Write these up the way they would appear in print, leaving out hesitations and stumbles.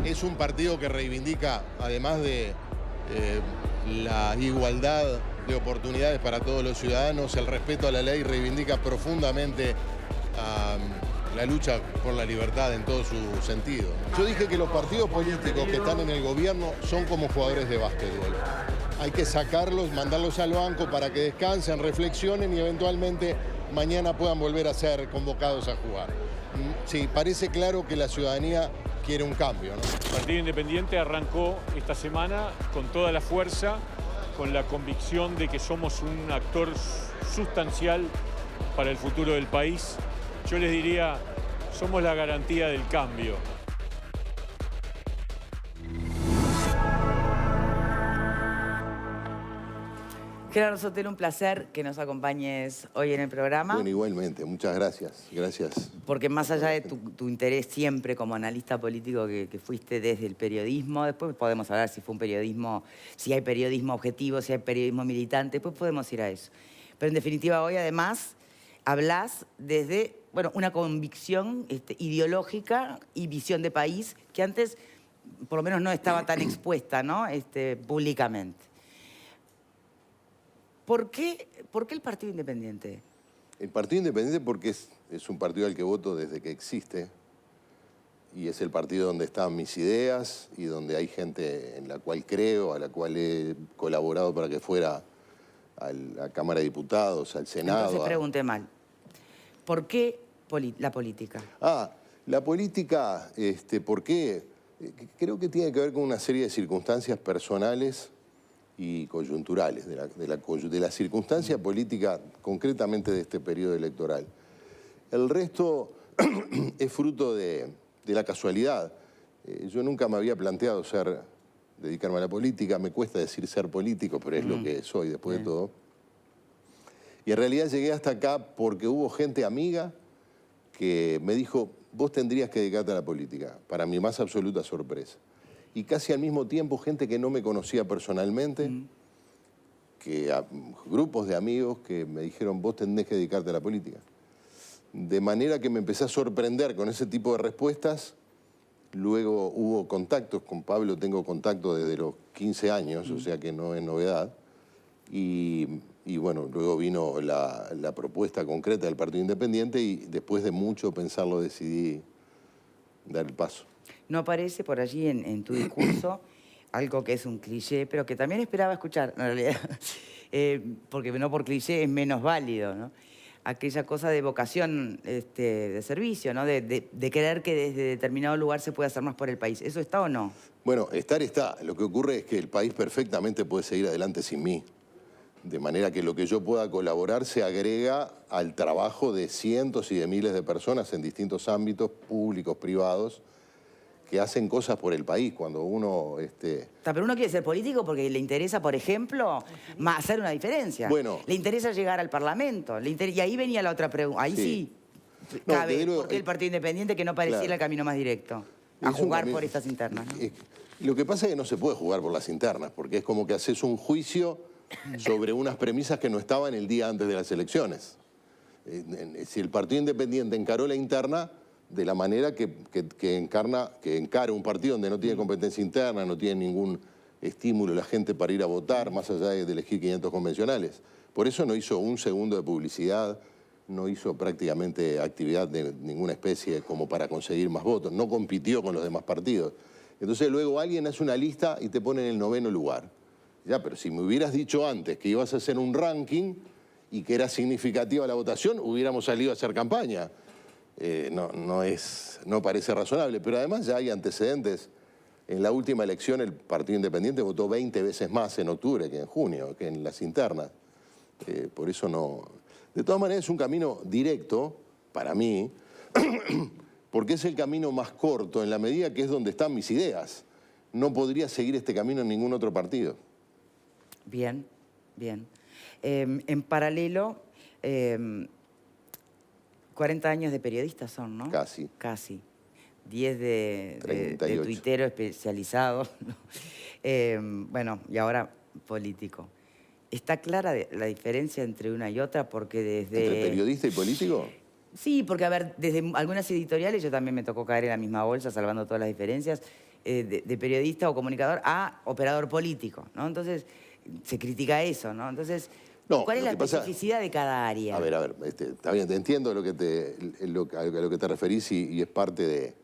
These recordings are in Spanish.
Es un partido que reivindica, además de la igualdad de oportunidades para todos los ciudadanos, el respeto a la ley, reivindica profundamente la lucha por la libertad en todo su sentido. Yo dije que los partidos políticos que están en el gobierno son como jugadores de básquetbol. Hay que sacarlos, mandarlos al banco para que descansen, reflexionen y eventualmente mañana puedan volver a ser convocados a jugar. Sí, parece claro que la ciudadanía quiere un cambio, ¿no? El Partido Independiente arrancó esta semana con toda la fuerza, con la convicción de que somos un actor sustancial para el futuro del país. Yo les diría, somos la garantía del cambio. Gerardo Sotelo, un placer que nos acompañes hoy en el programa. Bueno, igualmente, muchas gracias. Gracias. Porque más allá de tu interés siempre como analista político que fuiste desde el periodismo, después podemos hablar si fue un periodismo, si hay periodismo objetivo, si hay periodismo militante, después podemos ir a eso. Pero en definitiva hoy además hablás desde, bueno, una convicción ideológica y visión de país que antes por lo menos no estaba tan expuesta, ¿no? Públicamente. ¿Por qué el Partido Independiente? El Partido Independiente porque es un partido al que voto desde que existe y es el partido donde están mis ideas y donde hay gente en la cual creo, a la cual he colaborado para que fuera a la Cámara de Diputados, al Senado. Entonces pregunté mal. ¿Por qué la política? La política, ¿por qué? Creo que tiene que ver con una serie de circunstancias personales y coyunturales, de la circunstancia política concretamente de este periodo electoral. El resto es fruto de la casualidad. Yo nunca me había planteado dedicarme a la política, me cuesta decir ser político, pero es lo que soy después de todo. Y en realidad llegué hasta acá porque hubo gente amiga que me dijo, vos tendrías que dedicarte a la política, para mi más absoluta sorpresa. Y casi al mismo tiempo gente que no me conocía personalmente, grupos de amigos que me dijeron, vos tenés que dedicarte a la política. De manera que me empecé a sorprender con ese tipo de respuestas. Luego hubo contactos, con Pablo tengo contacto desde los 15 años, o sea que no es novedad. Y bueno, luego vino la propuesta concreta del Partido Independiente y después de mucho pensarlo decidí dar el paso. No aparece por allí en tu discurso algo que es un cliché, pero que también esperaba escuchar, en realidad, porque no por cliché es menos válido, ¿no? Aquella cosa de vocación de servicio, ¿no? De querer que desde determinado lugar se pueda hacer más por el país. ¿Eso está o no? Bueno, estar está. Lo que ocurre es que el país perfectamente puede seguir adelante sin mí. De manera que lo que yo pueda colaborar se agrega al trabajo de cientos y de miles de personas en distintos ámbitos públicos, privados, que hacen cosas por el país. Cuando uno... Pero uno quiere ser político porque le interesa, por ejemplo, hacer una diferencia. Bueno, le interesa llegar al Parlamento. Y ahí venía la otra pregunta. Ahí sí cabe. ¿Por qué el Partido Independiente que no pareciera el camino más directo? A jugar por estas internas, ¿no? Lo que pasa es que no se puede jugar por las internas, porque es como que haces un juicio sobre unas premisas que no estaban el día antes de las elecciones. Si el Partido Independiente encaró la interna de la manera que encara un partido donde no tiene competencia interna, no tiene ningún estímulo la gente para ir a votar, más allá de elegir 500 convencionales. Por eso no hizo un segundo de publicidad, no hizo prácticamente actividad de ninguna especie como para conseguir más votos, no compitió con los demás partidos. Entonces luego alguien hace una lista y te pone en el 9º lugar. Ya, pero si me hubieras dicho antes que ibas a hacer un ranking y que era significativa la votación, hubiéramos salido a hacer campaña. No parece razonable, pero además ya hay antecedentes. En la última elección el Partido Independiente votó 20 veces más en octubre que en junio, que en las internas. Por eso no... De todas maneras es un camino directo, para mí, porque es el camino más corto en la medida que es donde están mis ideas. No podría seguir este camino en ningún otro partido. Bien, bien. En paralelo... 40 años de periodista son, ¿no? Casi. Casi. 10 de tuitero especializado. Bueno, y ahora político. ¿Está clara la diferencia entre una y otra? Porque desde... ¿Entre periodista y político? Sí, porque, a ver, desde algunas editoriales yo también me tocó caer en la misma bolsa, salvando todas las diferencias. de periodista o comunicador a operador político, ¿no? Entonces, se critica eso, ¿no? Entonces, ¿cuál es la especificidad de cada área? A ver, está bien, te entiendo a lo que te referís y es parte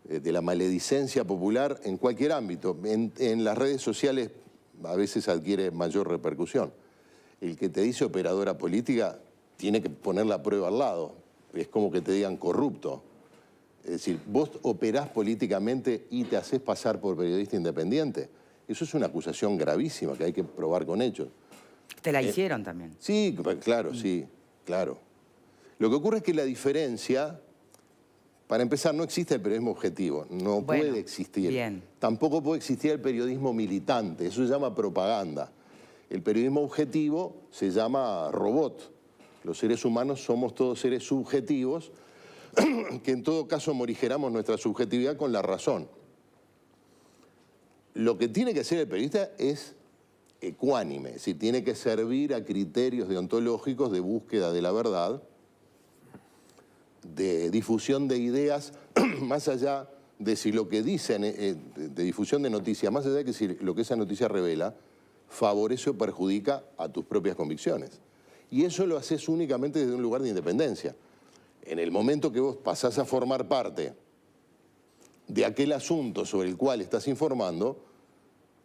de la maledicencia popular en cualquier ámbito. En las redes sociales a veces adquiere mayor repercusión. El que te dice operadora política tiene que poner la prueba al lado. Es como que te digan corrupto. Es decir, vos operás políticamente y te haces pasar por periodista independiente. Eso es una acusación gravísima que hay que probar con hechos. ¿Te la hicieron también? Sí, claro, sí, claro. Lo que ocurre es que la diferencia, para empezar, no existe el periodismo objetivo, no puede existir. Bien. Tampoco puede existir el periodismo militante, eso se llama propaganda. El periodismo objetivo se llama robot. Los seres humanos somos todos seres subjetivos que en todo caso morigeramos nuestra subjetividad con la razón. Lo que tiene que hacer el periodista es ecuánime, es decir, tiene que servir a criterios deontológicos de búsqueda de la verdad, de difusión de ideas, más allá de si lo que dicen, de difusión de noticias, más allá de que si lo que esa noticia revela favorece o perjudica a tus propias convicciones. Y eso lo haces únicamente desde un lugar de independencia. En el momento que vos pasás a formar parte de aquel asunto sobre el cual estás informando,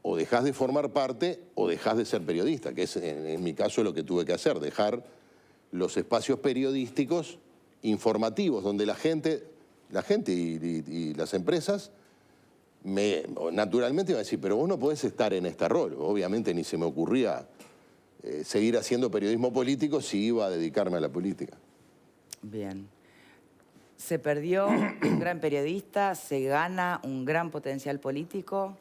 o dejás de formar parte o dejás de ser periodista, que es en mi caso lo que tuve que hacer, dejar los espacios periodísticos informativos, donde la gente y las empresas naturalmente me van a decir, pero vos no podés estar en este rol. Obviamente ni se me ocurría seguir haciendo periodismo político si iba a dedicarme a la política. Bien. Se perdió un gran periodista, se gana un gran potencial político.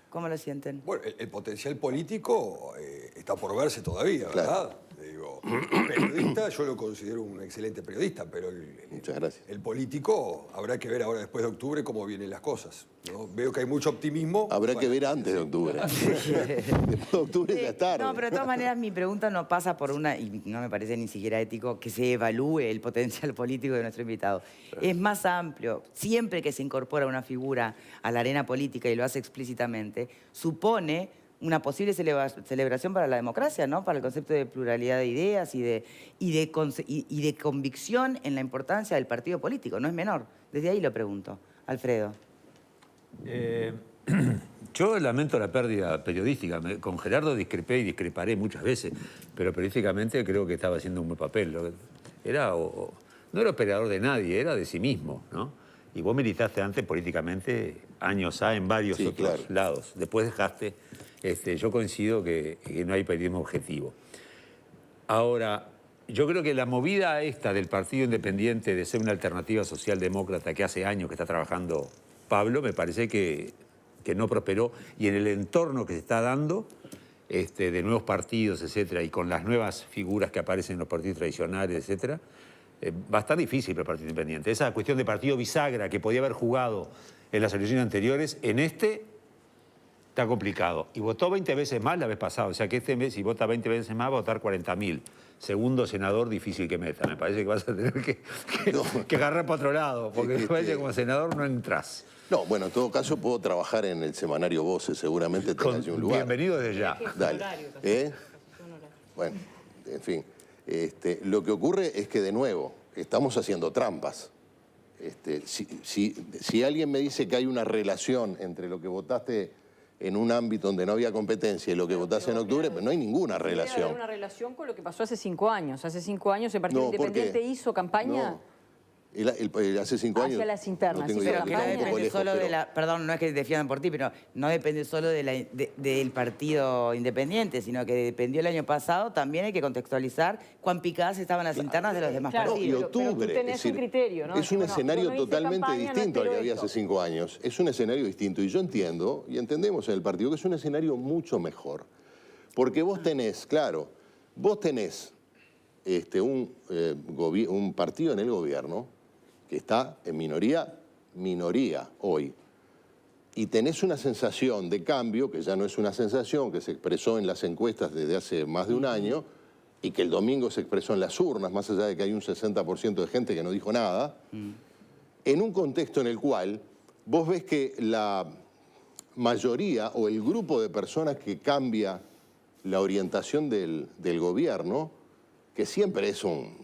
¿Cómo lo sienten? Bueno, el potencial político está por verse todavía, ¿verdad? Claro. Digo, periodista, yo lo considero un excelente periodista, pero Muchas gracias. el político habrá que ver ahora después de octubre cómo vienen las cosas, ¿no? Veo que hay mucho optimismo. Habrá que ver antes de octubre. Después de octubre ya es tarde. No, pero de todas maneras mi pregunta no pasa por una, y no me parece ni siquiera ético, que se evalúe el potencial político de nuestro invitado. Es más amplio. Siempre que se incorpora una figura a la arena política y lo hace explícitamente, supone una posible celebración para la democracia, ¿no? Para el concepto de pluralidad de ideas y de convicción en la importancia del partido político. No es menor. Desde ahí lo pregunto. Alfredo. Yo lamento la pérdida periodística. Con Gerardo discrepé y discreparé muchas veces, pero periodísticamente creo que estaba haciendo un buen papel. No era operador de nadie, era de sí mismo, ¿no? Y vos militaste antes políticamente años en varios otros lados. Después dejaste. Yo coincido que no hay periodismo objetivo. Ahora, yo creo que la movida esta del Partido Independiente de ser una alternativa socialdemócrata que hace años que está trabajando Pablo, me parece que no prosperó. Y en el entorno que se está dando, de nuevos partidos, etcétera, y con las nuevas figuras que aparecen en los partidos tradicionales, etcétera, va a estar difícil para el Partido Independiente. Esa cuestión de partido bisagra que podía haber jugado en las elecciones anteriores, está complicado. Y votó 20 veces más la vez pasada. O sea que este mes, si vota 20 veces más, va a votar 40.000. Segundo senador, difícil que meta. Me parece que vas a tener que agarrar para otro lado, porque me parece que como senador no entras. No, bueno, en todo caso puedo trabajar en el semanario Voces, seguramente tenga allí un lugar. Bienvenido desde ya. Dale. Bueno, en fin. Lo que ocurre es que, de nuevo, estamos haciendo trampas. Si alguien me dice que hay una relación entre lo que votaste en un ámbito donde no había competencia y lo que votaste en octubre, pues no hay ninguna relación. Hay una relación con lo que pasó hace 5 años. Hace 5 años el Partido Independiente hizo campaña... Hace 5 años. Hacia las internas. No tengo Pero idea, que no depende solo de la... Perdón, no es que defiendan por ti, pero no depende solo del Partido Independiente, sino que dependió el año pasado. También hay que contextualizar cuán picadas estaban las internas de los demás partidos. Y octubre, pero tú tenés un criterio, ¿no? Es un escenario no hice totalmente campaña, distinto no al que había hace 5 años. Es un escenario distinto. Y yo entiendo, y entendemos en el partido, que es un escenario mucho mejor. Porque vos tenés, un partido en el gobierno que está en minoría hoy. Y tenés una sensación de cambio, que ya no es una sensación, que se expresó en las encuestas desde hace más de un año, y que el domingo se expresó en las urnas, más allá de que hay un 60% de gente que no dijo nada, en un contexto en el cual vos ves que la mayoría o el grupo de personas que cambia la orientación del gobierno, que siempre es un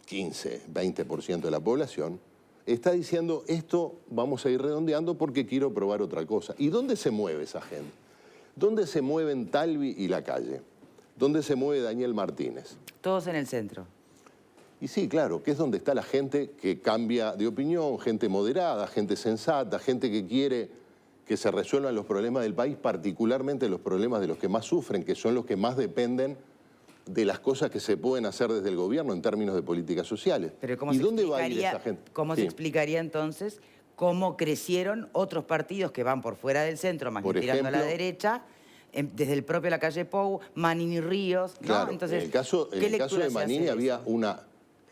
15, 20% de la población, está diciendo esto vamos a ir redondeando porque quiero probar otra cosa. ¿Y dónde se mueve esa gente? ¿Dónde se mueven Talvi y Lacalle? ¿Dónde se mueve Daniel Martínez? Todos en el centro. Y sí, claro, que es donde está la gente que cambia de opinión, gente moderada, gente sensata, gente que quiere que se resuelvan los problemas del país, particularmente los problemas de los que más sufren, que son los que más dependen de las cosas que se pueden hacer desde el gobierno en términos de políticas sociales. Pero ¿cómo ¿Y dónde va a ir esa gente? ¿Cómo se explicaría entonces cómo crecieron otros partidos que van por fuera del centro, más bien tirando a la derecha, desde el propio Lacalle Pou, Manini Ríos, ¿no? Claro, Entonces, en el caso de Manini había una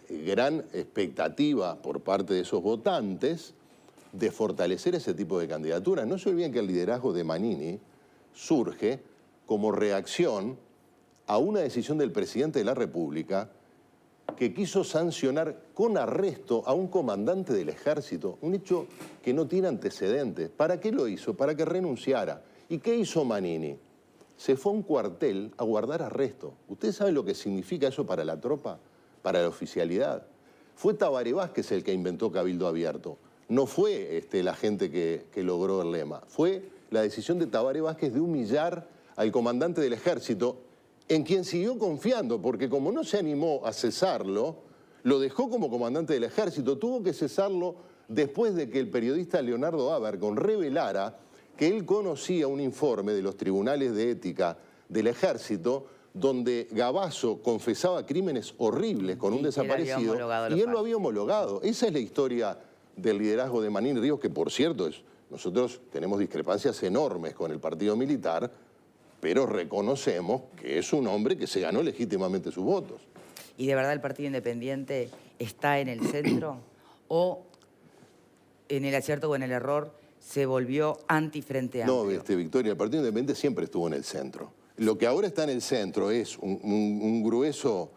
gran expectativa por parte de esos votantes de fortalecer ese tipo de candidaturas. No se olviden que el liderazgo de Manini surge como reacción a una decisión del presidente de la República que quiso sancionar con arresto a un comandante del ejército, un hecho que no tiene antecedentes. ¿Para qué lo hizo? Para que renunciara. ¿Y qué hizo Manini? Se fue a un cuartel a guardar arresto. ¿Usted sabe lo que significa eso para la tropa, para la oficialidad? Fue Tabaré Vázquez el que inventó Cabildo Abierto. No fue la gente que logró el lema. Fue la decisión de Tabaré Vázquez de humillar al comandante del ejército, en quien siguió confiando, porque como no se animó a cesarlo, lo dejó como comandante del ejército. Tuvo que cesarlo después de que el periodista Leonardo Abercon revelara que él conocía un informe de los tribunales de ética del ejército donde Gabazo confesaba crímenes horribles con un desaparecido y él lo había homologado. Esa es la historia del liderazgo de Manini Ríos, que por cierto, nosotros tenemos discrepancias enormes con el partido militar, pero reconocemos que es un hombre que se ganó legítimamente sus votos. ¿Y de verdad el Partido Independiente está en el centro o en el acierto o en el error se volvió anti-Frente Amplio? No, Victoria, el Partido Independiente siempre estuvo en el centro. Lo que ahora está en el centro es un grueso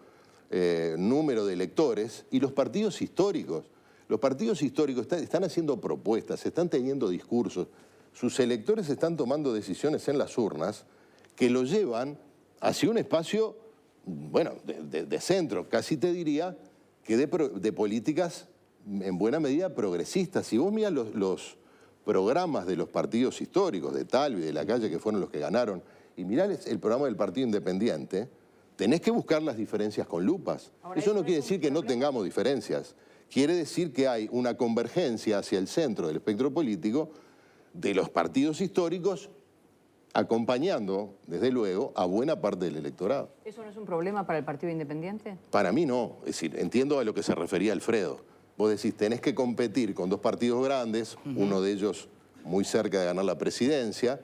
número de electores y los partidos históricos. Los partidos históricos están haciendo propuestas, están teniendo discursos. Sus electores están tomando decisiones en las urnas que lo llevan hacia un espacio, bueno, de centro, casi te diría, que de políticas en buena medida progresistas. Si vos mirás los programas de los partidos históricos, de Talvi, de Lacalle, que fueron los que ganaron, y mirás el programa del Partido Independiente, tenés que buscar las diferencias con lupas. Ahora, eso no quiere decir que no tengamos diferencias. Quiere decir que hay una convergencia hacia el centro del espectro político de los partidos históricos, acompañando, desde luego, a buena parte del electorado. ¿Eso no es un problema para el Partido Independiente? Para mí no. Es decir, entiendo a lo que se refería Alfredo. Vos decís, tenés que competir con dos partidos grandes, uno de ellos muy cerca de ganar la presidencia,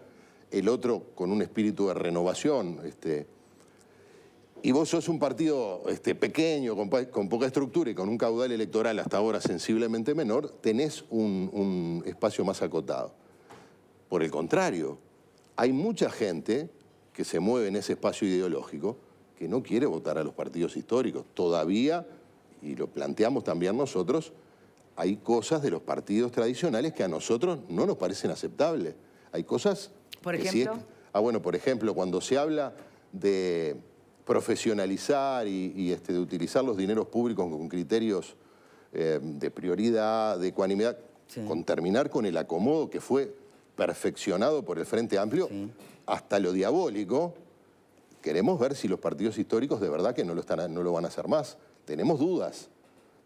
el otro con un espíritu de renovación. Y vos sos un partido pequeño, con poca estructura y con un caudal electoral hasta ahora sensiblemente menor, tenés un espacio más acotado. Por el contrario, hay mucha gente que se mueve en ese espacio ideológico que no quiere votar a los partidos históricos. Todavía, y lo planteamos también nosotros, hay cosas de los partidos tradicionales que a nosotros no nos parecen aceptables. Hay cosas... ¿Por ejemplo? Bueno, por ejemplo, cuando se habla de profesionalizar y de utilizar los dineros públicos con criterios de prioridad, de ecuanimidad, con terminar con el acomodo que fue perfeccionado por el Frente Amplio, hasta lo diabólico, queremos ver si los partidos históricos de verdad que no lo van a hacer más. Tenemos dudas.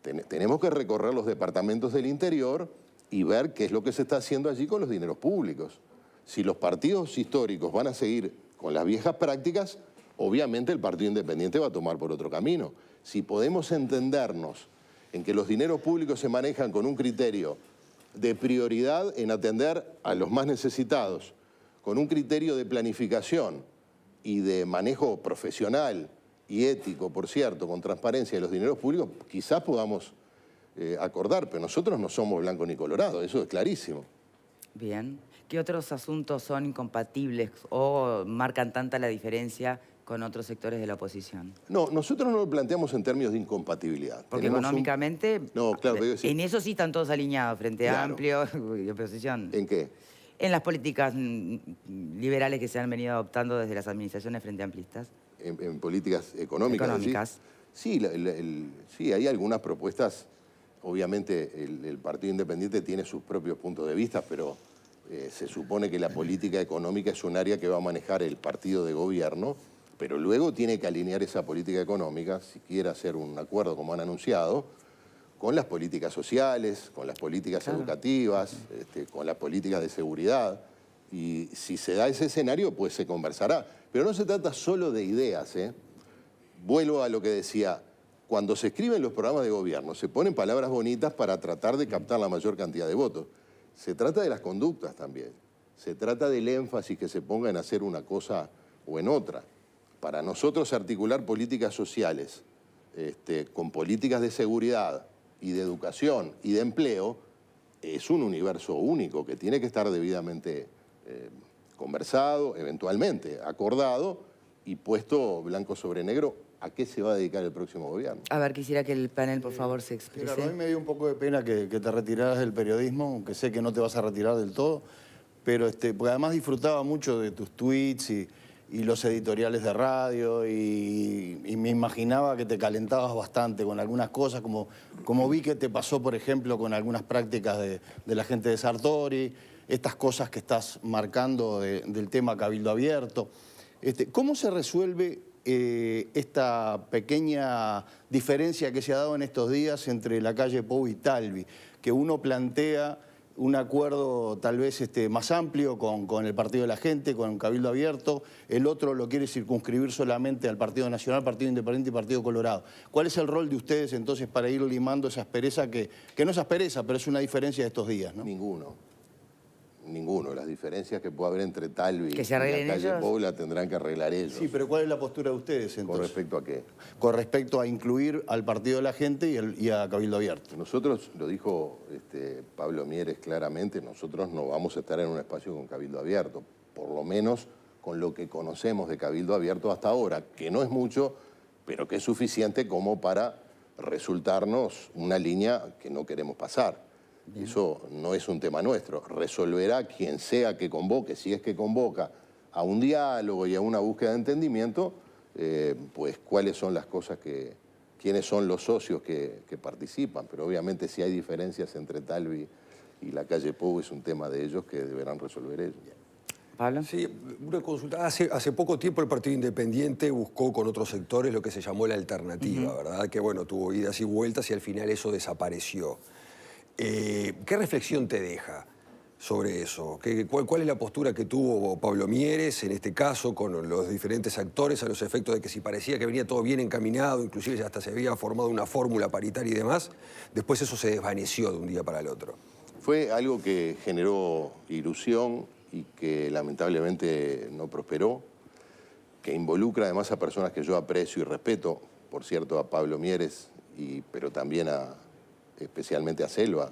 Tenemos que recorrer los departamentos del interior y ver qué es lo que se está haciendo allí con los dineros públicos. Si los partidos históricos van a seguir con las viejas prácticas, obviamente el Partido Independiente va a tomar por otro camino. Si podemos entendernos en que los dineros públicos se manejan con un criterio de prioridad en atender a los más necesitados, con un criterio de planificación y de manejo profesional y ético, por cierto, con transparencia de los dineros públicos, quizás podamos acordar, pero nosotros no somos blanco ni colorado, eso es clarísimo. Bien. ¿Qué otros asuntos son incompatibles o marcan tanta la diferencia con otros sectores de la oposición? No, nosotros no lo planteamos en términos de incompatibilidad. Porque Tenemos económicamente, No, claro, pero en eso sí están todos alineados, Frente Claro. Amplio y oposición. ¿En qué? En las políticas liberales que se han venido adoptando desde las administraciones frente amplistas. En políticas económicas. Económicas. Sí, sí, hay algunas propuestas. Obviamente el Partido Independiente tiene sus propios puntos de vista, pero se supone que la política económica es un área que va a manejar el partido de gobierno, pero luego tiene que alinear esa política económica, si quiere hacer un acuerdo como han anunciado, con las políticas sociales, con las políticas educativas, con las políticas de seguridad. Y si se da ese escenario, pues se conversará. Pero no se trata solo de ideas, ¿eh? Vuelvo a lo que decía. Cuando se escriben los programas de gobierno, se ponen palabras bonitas para tratar de captar la mayor cantidad de votos. Se trata de las conductas también. Se trata del énfasis que se ponga en hacer una cosa o en otra. Para nosotros articular políticas sociales con políticas de seguridad y de educación y de empleo es un universo único que tiene que estar debidamente conversado, eventualmente acordado y puesto blanco sobre negro a qué se va a dedicar el próximo gobierno. A ver, quisiera que el panel, por favor, se Gerardo, a exprese. mí me dio un poco de pena que te retiraras del periodismo, aunque sé que no te vas a retirar del todo, pero porque además disfrutaba mucho de tus tweets y los editoriales de radio y me imaginaba que te calentabas bastante con algunas cosas, como vi que te pasó, por ejemplo, con algunas prácticas de la gente de Sartori, estas cosas que estás marcando del tema Cabildo Abierto. ¿Cómo se resuelve esta pequeña diferencia que se ha dado en estos días entre la calle Pou y Talvi? Que uno plantea un acuerdo tal vez más amplio con el Partido de la Gente, con Cabildo Abierto, el otro lo quiere circunscribir solamente al Partido Nacional, Partido Independiente y Partido Colorado. ¿Cuál es el rol de ustedes entonces para ir limando esa aspereza que no es aspereza, pero es una diferencia de estos días, ¿no? Ninguno. Las diferencias que puede haber entre Talvi ¿Que se y la arreglen calle ellos? Pou la tendrán que arreglar ellos. Sí, pero ¿cuál es la postura de ustedes entonces? ¿Con respecto a qué? Con respecto a incluir al Partido de la Gente y a Cabildo Abierto. Nosotros, lo dijo Pablo Mieres claramente, nosotros no vamos a estar en un espacio con Cabildo Abierto, por lo menos con lo que conocemos de Cabildo Abierto hasta ahora, que no es mucho, pero que es suficiente como para resultarnos una línea que no queremos pasar. Eso no es un tema nuestro. Resolverá quien sea que convoque, si es que convoca a un diálogo y a una búsqueda de entendimiento, pues cuáles son las cosas quiénes son los socios que participan. Pero obviamente si hay diferencias entre Talvi y la calle Pou es un tema de ellos que deberán resolver ellos. ¿Pablo? Sí, una consulta. Hace poco tiempo el Partido Independiente buscó con otros sectores lo que se llamó la alternativa, ¿verdad? Que bueno, tuvo idas y vueltas y al final eso desapareció. ¿Qué reflexión te deja sobre eso? ¿Cuál es la postura que tuvo Pablo Mieres en este caso con los diferentes actores a los efectos de que si parecía que venía todo bien encaminado, inclusive ya hasta se había formado una fórmula paritaria y demás, después eso se desvaneció de un día para el otro? Fue algo que generó ilusión y que lamentablemente no prosperó, que involucra además a personas que yo aprecio y respeto, por cierto a Pablo Mieres, pero también especialmente a Selva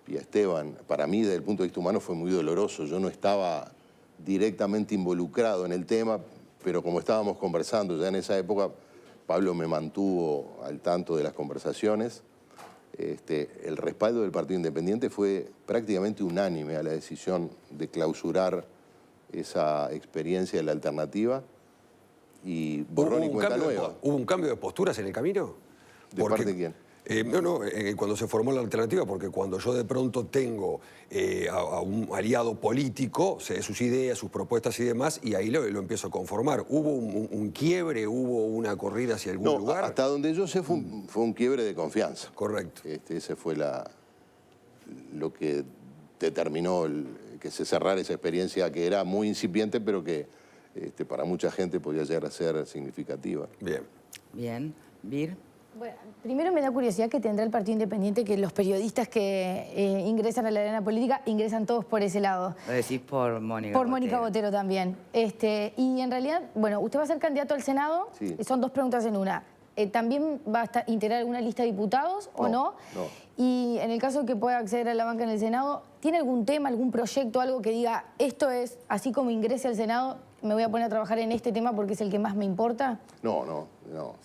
y a Esteban. Para mí, desde el punto de vista humano, fue muy doloroso. Yo no estaba directamente involucrado en el tema, pero como estábamos conversando ya en esa época, Pablo me mantuvo al tanto de las conversaciones. El respaldo del Partido Independiente fue prácticamente unánime a la decisión de clausurar esa experiencia de la alternativa y borrón y cuenta nueva. ¿Hubo un cambio de posturas en el camino? ¿De parte de quién? Cuando se formó la alternativa, porque cuando yo de pronto tengo a un aliado político, sé sus ideas, sus propuestas y demás, y ahí lo empiezo a conformar. ¿Hubo un quiebre, hubo una corrida hacia algún lugar? Hasta donde yo sé fue un quiebre de confianza. Correcto. Ese fue lo que determinó que se cerrara esa experiencia que era muy incipiente, pero que para mucha gente podía llegar a ser significativa. Bien. Bien. ¿Vir? Bueno, primero me da curiosidad que tendrá el Partido Independiente que los periodistas que ingresan a la arena política ingresan todos por ese lado. Lo decís por Mónica Por Mónica Botero también. Y en realidad, bueno, usted va a ser candidato al Senado. Sí. Son dos preguntas en una. ¿También va a integrar alguna lista de diputados o no? No. Y en el caso de que pueda acceder a la banca en el Senado, ¿tiene algún tema, algún proyecto, algo que diga, esto es, así como ingrese al Senado, me voy a poner a trabajar en este tema porque es el que más me importa? No.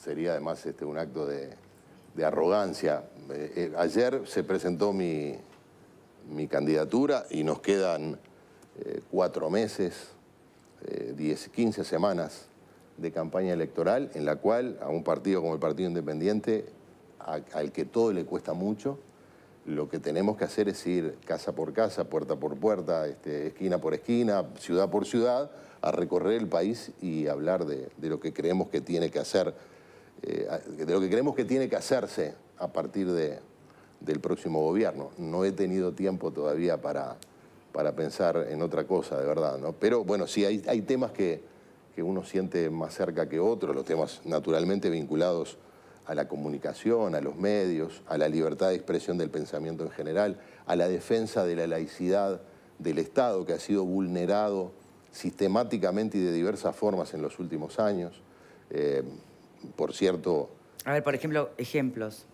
Sería además un acto de arrogancia. Ayer se presentó mi candidatura y nos quedan 4 meses, 15 semanas de campaña electoral, en la cual a un partido como el Partido Independiente, al que todo le cuesta mucho, lo que tenemos que hacer es ir casa por casa, puerta por puerta, esquina por esquina, ciudad por ciudad, a recorrer el país y hablar de lo que creemos que tiene que hacer, de lo que creemos que tiene que hacerse a partir del próximo gobierno. No he tenido tiempo todavía para pensar en otra cosa, de verdad, ¿no? Pero bueno, sí, hay temas que uno siente más cerca que otros, los temas naturalmente vinculados a la comunicación, a los medios, a la libertad de expresión del pensamiento en general, a la defensa de la laicidad del Estado, que ha sido vulnerado sistemáticamente y de diversas formas en los últimos años. Por cierto... A ver, por ejemplo, ejemplos.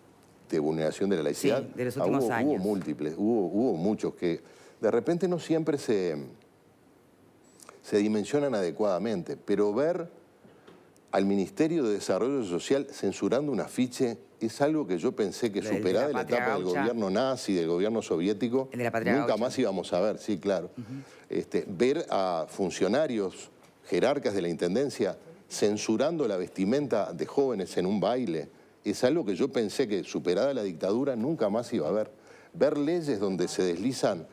De vulneración de la laicidad. Sí, de los últimos años. Hubo múltiples, hubo muchos que de repente no siempre se dimensionan adecuadamente, pero ver al Ministerio de Desarrollo Social censurando un afiche es algo que yo pensé que superada la etapa del gobierno nazi, del gobierno soviético, nunca más íbamos a ver, sí, claro. Ver a funcionarios, jerarcas de la Intendencia, censurando la vestimenta de jóvenes en un baile, es algo que yo pensé que superada la dictadura nunca más iba a ver. Ver leyes donde se deslizan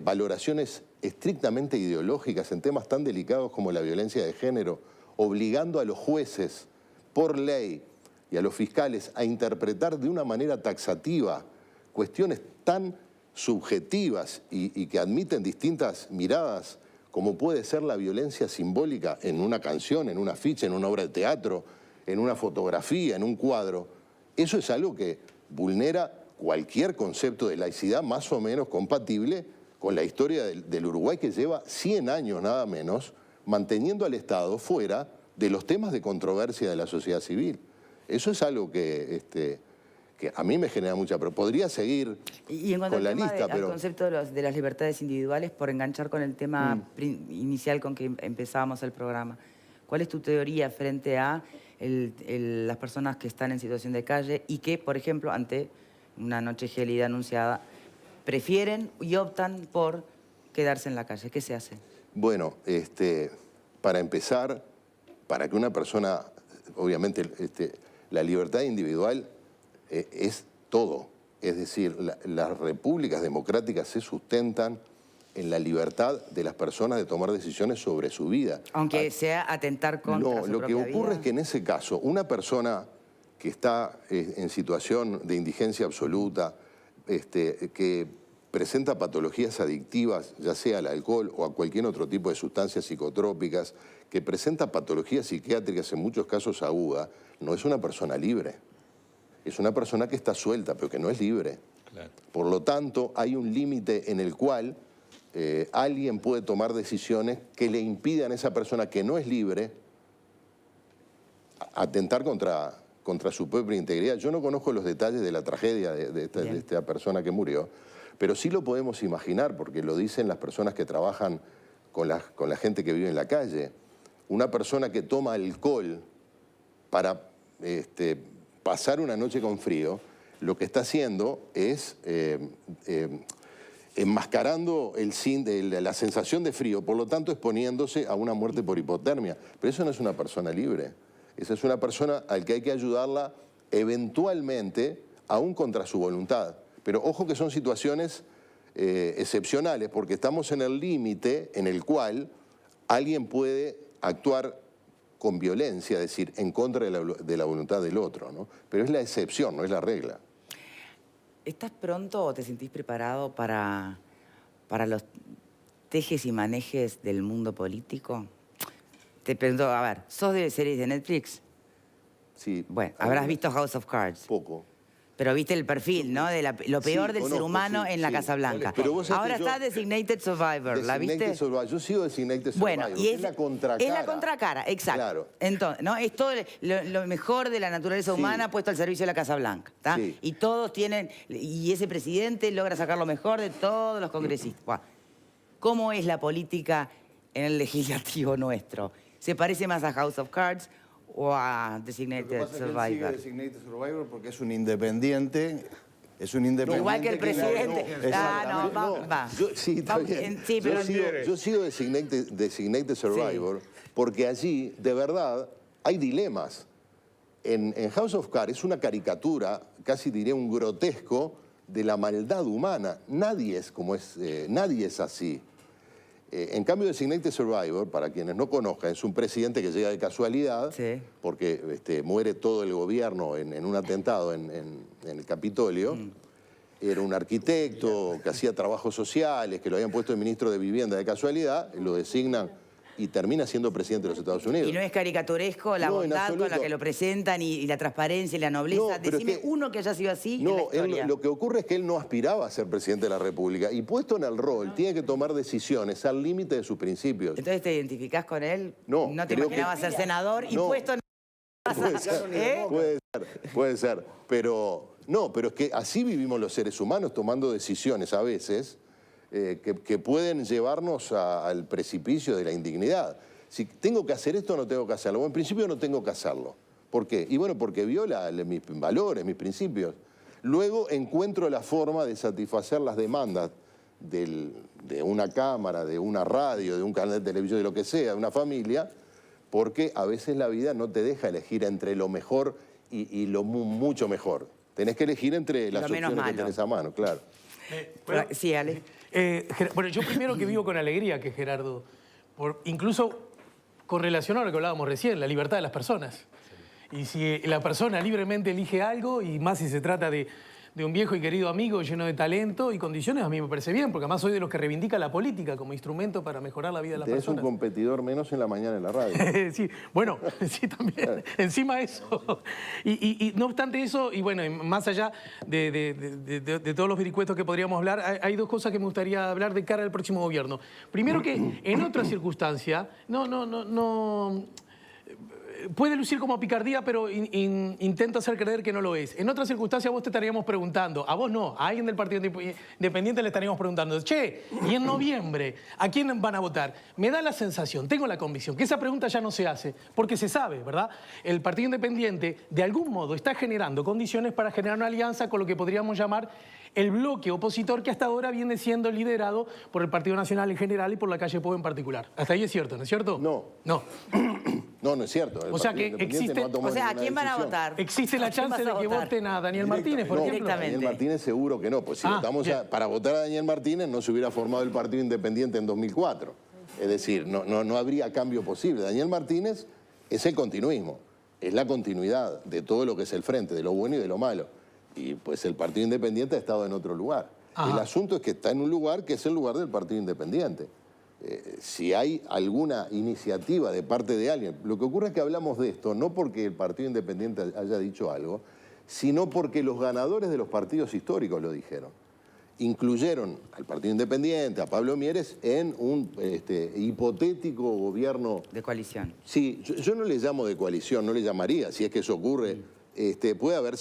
valoraciones estrictamente ideológicas en temas tan delicados como la violencia de género, obligando a los jueces, por ley, y a los fiscales a interpretar de una manera taxativa cuestiones tan subjetivas y que admiten distintas miradas, como puede ser la violencia simbólica en una canción, en un afiche, en una obra de teatro, en una fotografía, en un cuadro. Eso es algo que vulnera cualquier concepto de laicidad más o menos compatible con la historia del Uruguay, que lleva 100 años nada menos manteniendo al Estado fuera de los temas de controversia de la sociedad civil. Eso es algo que a mí me genera mucha... Pero podría seguir con la lista, pero... el concepto de las libertades individuales, por enganchar con el tema inicial con que empezábamos el programa. ¿Cuál es tu teoría frente a las personas que están en situación de calle y que, por ejemplo, ante una noche gélida anunciada, prefieren y optan por quedarse en la calle? ¿Qué se hace? Bueno, para empezar, para que una persona, obviamente, la libertad individual es todo. Es decir, las repúblicas democráticas se sustentan en la libertad de las personas de tomar decisiones sobre su vida. Aunque sea atentar contra su lo que ocurre es que en ese caso, una persona que está en situación de indigencia absoluta, que presenta patologías adictivas, ya sea al alcohol o a cualquier otro tipo de sustancias psicotrópicas, que presenta patologías psiquiátricas en muchos casos agudas, no es una persona libre. Es una persona que está suelta, pero que no es libre. Claro. Por lo tanto, hay un límite en el cual alguien puede tomar decisiones que le impidan a esa persona que no es libre atentar contra su propia integridad. Yo no conozco los detalles de la tragedia de esta persona que murió, pero sí lo podemos imaginar, porque lo dicen las personas que trabajan con la gente que vive en la calle. Una persona que toma alcohol para pasar una noche con frío, lo que está haciendo es enmascarando la sensación de frío, por lo tanto exponiéndose a una muerte por hipotermia. Pero eso no es una persona libre. Esa es una persona al que hay que ayudarla eventualmente, aún contra su voluntad. Pero ojo que son situaciones excepcionales, porque estamos en el límite en el cual alguien puede actuar con violencia, es decir, en contra de la voluntad del otro, ¿no? Pero es la excepción, no es la regla. ¿Estás pronto o te sentís preparado para los tejes y manejes del mundo político? Te pregunto, a ver, ¿sos de series de Netflix? Sí. Bueno, habrás visto House of Cards. Poco. Pero viste el perfil, ¿no? De lo peor del ser humano en la Casa Blanca. Ahora está Designated Survivor, ¿la viste? Yo sigo Designated Survivor, bueno, y es la contracara. Es la contracara, exacto. Claro. Entonces, ¿no? Es todo lo mejor de la naturaleza humana puesto al servicio de la Casa Blanca, ¿está? Sí. Y todos tienen... Y ese presidente logra sacar lo mejor de todos los congresistas. Bueno, ¿cómo es la política en el legislativo nuestro? ¿Se parece más a House of Cards o a Designated Survivor? Sigue Designated Survivor porque es un independiente. Es un independiente. Igual que el presidente. Yo sigo Designated Survivor porque allí, de verdad, hay dilemas. En House of Cards es una caricatura, casi diría un grotesco, de la maldad humana. Nadie es así. En cambio, Designated Survivor, para quienes no conozcan, es un presidente que llega de casualidad, porque muere todo el gobierno en un atentado en el Capitolio. Era un arquitecto que hacía trabajos sociales, que lo habían puesto de ministro de Vivienda de casualidad, lo designan y termina siendo presidente de los Estados Unidos. Y no es caricaturesco la bondad con la que lo presentan y la transparencia y la nobleza. Decime uno que haya sido así en la historia. Lo que ocurre es que él no aspiraba a ser presidente de la República y puesto en el rol tiene que tomar decisiones al límite de sus principios. Entonces, ¿te identificás con él? No. ¿No te imaginabas ser senador y puesto en... Puede ser, pero es que así vivimos los seres humanos, tomando decisiones a veces que pueden llevarnos al precipicio de la indignidad. Si tengo que hacer esto o no tengo que hacerlo. Bueno, en principio no tengo que hacerlo. ¿Por qué? Y bueno, porque viola mis valores, mis principios. Luego encuentro la forma de satisfacer las demandas de una cámara, de una radio, de un canal de televisión, de lo que sea, de una familia, porque a veces la vida no te deja elegir entre lo mejor y lo mucho mejor. Tenés que elegir entre las opciones que tenés a mano, claro. Sí, Ale. Bueno, yo primero que vivo con alegría que Gerardo, incluso con relación a lo que hablábamos recién, la libertad de las personas. Y si la persona libremente elige algo, y más si se trata de un viejo y querido amigo lleno de talento y condiciones, a mí me parece bien, porque además soy de los que reivindica la política como instrumento para mejorar la vida de las personas. Tenés un competidor menos en la mañana en la radio. Sí, bueno, sí, también. Encima eso. Y no obstante eso, y bueno, más allá de todos los vericuetos que podríamos hablar, hay dos cosas que me gustaría hablar de cara al próximo gobierno. Primero que en otra circunstancia, puede lucir como picardía, pero intento hacer creer que no lo es. En otra circunstancia vos te estaríamos preguntando, a vos no, a alguien del Partido Independiente le estaríamos preguntando, che, y en noviembre, ¿a quién van a votar? Me da la sensación, tengo la convicción, que esa pregunta ya no se hace, porque se sabe, ¿verdad? El Partido Independiente, de algún modo, está generando condiciones para generar una alianza con lo que podríamos llamar el bloque opositor que hasta ahora viene siendo liderado por el Partido Nacional en general y por la calle Pou en particular. Hasta ahí es cierto, ¿no es cierto? No. No. No es cierto. O sea que existe... O sea, ¿a quién van a votar? Existe la chance de que voten a Daniel Martínez, por ejemplo. Daniel Martínez seguro que no. Pues si votamos para votar a Daniel Martínez no se hubiera formado el Partido Independiente en 2004. Es decir, no habría cambio posible. Daniel Martínez es el continuismo. Es la continuidad de todo lo que es el frente, de lo bueno y de lo malo. Y pues el Partido Independiente ha estado en otro lugar. El asunto es que está en un lugar que es el lugar del Partido Independiente. Si hay alguna iniciativa de parte de alguien, lo que ocurre es que hablamos de esto no porque el Partido Independiente haya dicho algo, sino porque los ganadores de los partidos históricos lo dijeron. Incluyeron al Partido Independiente, a Pablo Mieres, en un hipotético gobierno... De coalición. Sí, yo no le llamo de coalición, no le llamaría, si es que eso ocurre. Puede haber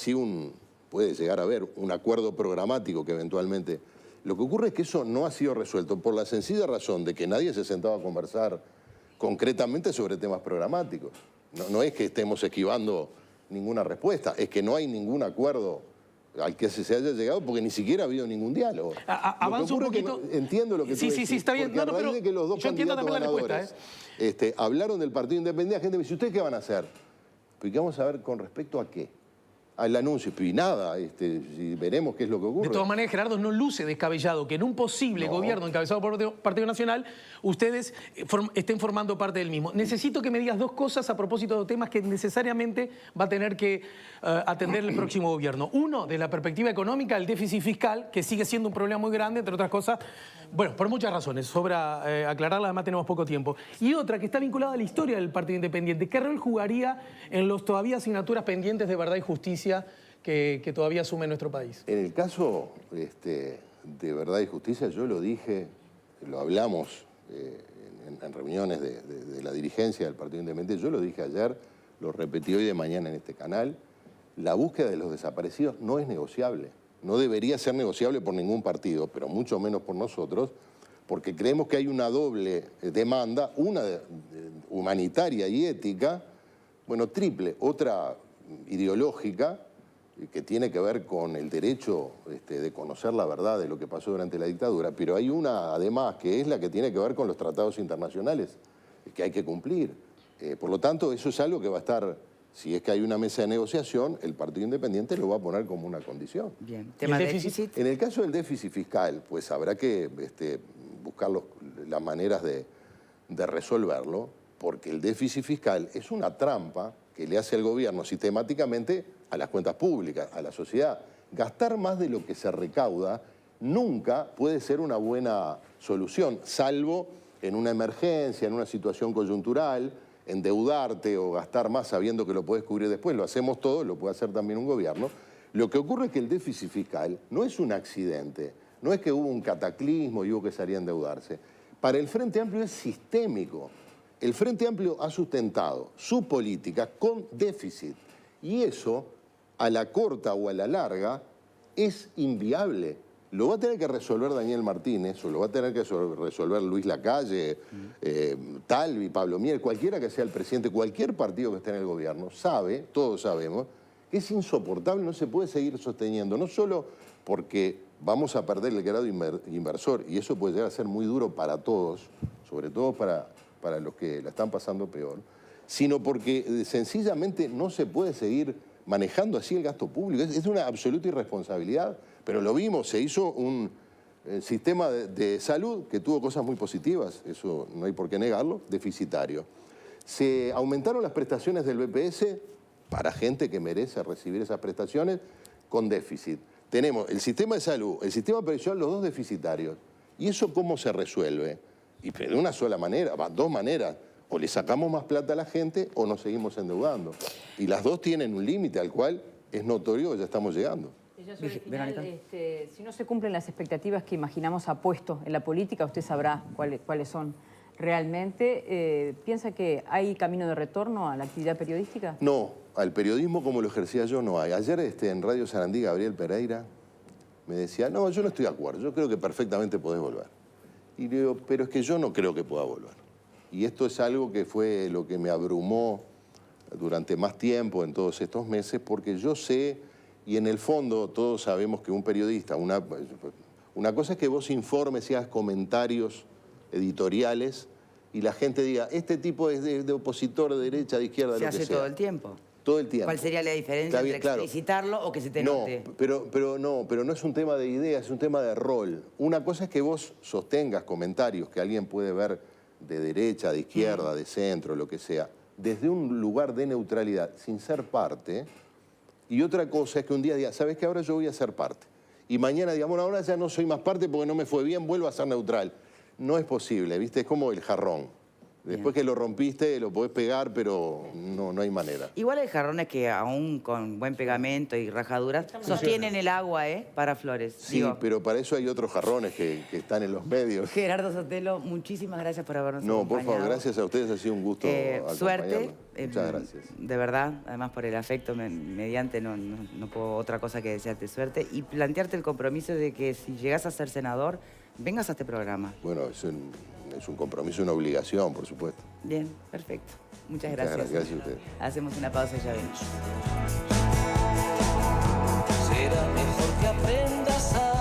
puede llegar a haber un acuerdo programático que eventualmente... Lo que ocurre es que eso no ha sido resuelto por la sencilla razón de que nadie se sentaba a conversar concretamente sobre temas programáticos. No es que estemos esquivando ninguna respuesta, es que no hay ningún acuerdo al que se haya llegado porque ni siquiera ha habido ningún diálogo. Avanza un poquito. Entiendo lo que tú decís, sí, está bien. Porque a raíz de que los dos candidatos ganadores hablaron del Partido Independiente, la gente me dice, ¿ustedes qué van a hacer? Pues ¿qué vamos a ver con respecto a qué? Al anuncio, y nada, veremos qué es lo que ocurre. De todas maneras, Gerardo, no luce descabellado que en un posible gobierno encabezado por el Partido Nacional ustedes estén formando parte del mismo. Necesito que me digas dos cosas a propósito de temas que necesariamente va a tener que atender el próximo gobierno. Uno, de la perspectiva económica, el déficit fiscal, que sigue siendo un problema muy grande, entre otras cosas, bueno, por muchas razones, sobra aclararla, además tenemos poco tiempo. Y otra, que está vinculada a la historia del Partido Independiente. ¿Qué rol jugaría en los todavía asignaturas pendientes de Verdad y Justicia que todavía asume nuestro país? En el caso de Verdad y Justicia, yo lo dije, lo hablamos en reuniones de la dirigencia del Partido Independiente, yo lo dije ayer, lo repetí hoy de mañana en este canal, la búsqueda de los desaparecidos no es negociable, no debería ser negociable por ningún partido, pero mucho menos por nosotros, porque creemos que hay una doble demanda, una humanitaria y ética, bueno, triple, otra ideológica, que tiene que ver con el derecho de conocer la verdad de lo que pasó durante la dictadura, pero hay una, además, que es la que tiene que ver con los tratados internacionales, que hay que cumplir. Por lo tanto, eso es algo que va a estar, si es que hay una mesa de negociación, el Partido Independiente lo va a poner como una condición. Bien. ¿Tema de déficit? En el caso del déficit fiscal, pues habrá que buscar las maneras de resolverlo, porque el déficit fiscal es una trampa que le hace al gobierno sistemáticamente a las cuentas públicas, a la sociedad. Gastar más de lo que se recauda nunca puede ser una buena solución, salvo en una emergencia, en una situación coyuntural, endeudarte o gastar más sabiendo que lo puedes cubrir después. Lo hacemos todos, lo puede hacer también un gobierno. Lo que ocurre es que el déficit fiscal no es un accidente, no es que hubo un cataclismo y hubo que salir a endeudarse. Para el Frente Amplio es sistémico. El Frente Amplio ha sustentado su política con déficit y eso, a la corta o a la larga, es inviable. Lo va a tener que resolver Daniel Martínez o lo va a tener que resolver Luis Lacalle, Talvi, Pablo Mier, cualquiera que sea el presidente, cualquier partido que esté en el gobierno, sabe, todos sabemos, que es insoportable, no se puede seguir sosteniendo, no solo porque vamos a perder el grado inversor y eso puede llegar a ser muy duro para todos, sobre todo para los que la están pasando peor, sino porque sencillamente no se puede seguir manejando así el gasto público. Es una absoluta irresponsabilidad, pero lo vimos, se hizo un sistema de salud que tuvo cosas muy positivas, eso no hay por qué negarlo, deficitario. Se aumentaron las prestaciones del BPS para gente que merece recibir esas prestaciones con déficit. Tenemos el sistema de salud, el sistema previsional, los dos deficitarios. ¿Y eso cómo se resuelve? Y de una sola manera, dos maneras. O le sacamos más plata a la gente o nos seguimos endeudando. Y las dos tienen un límite al cual es notorio que ya estamos llegando. Si no se cumplen las expectativas que imaginamos a puesto en la política, usted sabrá cuáles son realmente. ¿Piensa que hay camino de retorno a la actividad periodística? No, al periodismo como lo ejercía yo no hay. Ayer en Radio Sarandí, Gabriel Pereira me decía, no, yo no estoy de acuerdo, yo creo que perfectamente podés volver. Y le digo, pero es que yo no creo que pueda volver. Y esto es algo que fue lo que me abrumó durante más tiempo en todos estos meses, porque yo sé, y en el fondo todos sabemos que un periodista, una cosa es que vos informes y hagas comentarios editoriales y la gente diga, este tipo es de opositor, de derecha, de izquierda, lo que sea. Se hace todo el tiempo. Todo el tiempo. ¿Cuál sería la diferencia entre explicitarlo o que se te note? Pero no es un tema de ideas, es un tema de rol. Una cosa es que vos sostengas comentarios que alguien puede ver de derecha, de izquierda, de centro, lo que sea, desde un lugar de neutralidad, sin ser parte. Y otra cosa es que un día diga, ¿sabes qué? Ahora yo voy a ser parte. Y mañana digamos, ahora ya no soy más parte porque no me fue bien, vuelvo a ser neutral. No es posible, ¿viste? Es como el jarrón. Después que lo rompiste, lo podés pegar, pero no hay manera. Igual hay jarrones que aún con buen pegamento y rajaduras sostienen el agua, para flores. Sí, pero para eso hay otros jarrones que están en los medios. Gerardo Sotelo, muchísimas gracias por habernos acompañado. No, por favor, gracias a ustedes, ha sido un gusto suerte. Muchas gracias. De verdad, además por el afecto mediante, no puedo otra cosa que desearte suerte y plantearte el compromiso de que si llegas a ser senador, vengas a este programa. Bueno, es un compromiso, una obligación, por supuesto. Bien, perfecto. Muchas gracias. Gracias a ustedes. Hacemos una pausa y ya venimos. Será mejor que aprendas a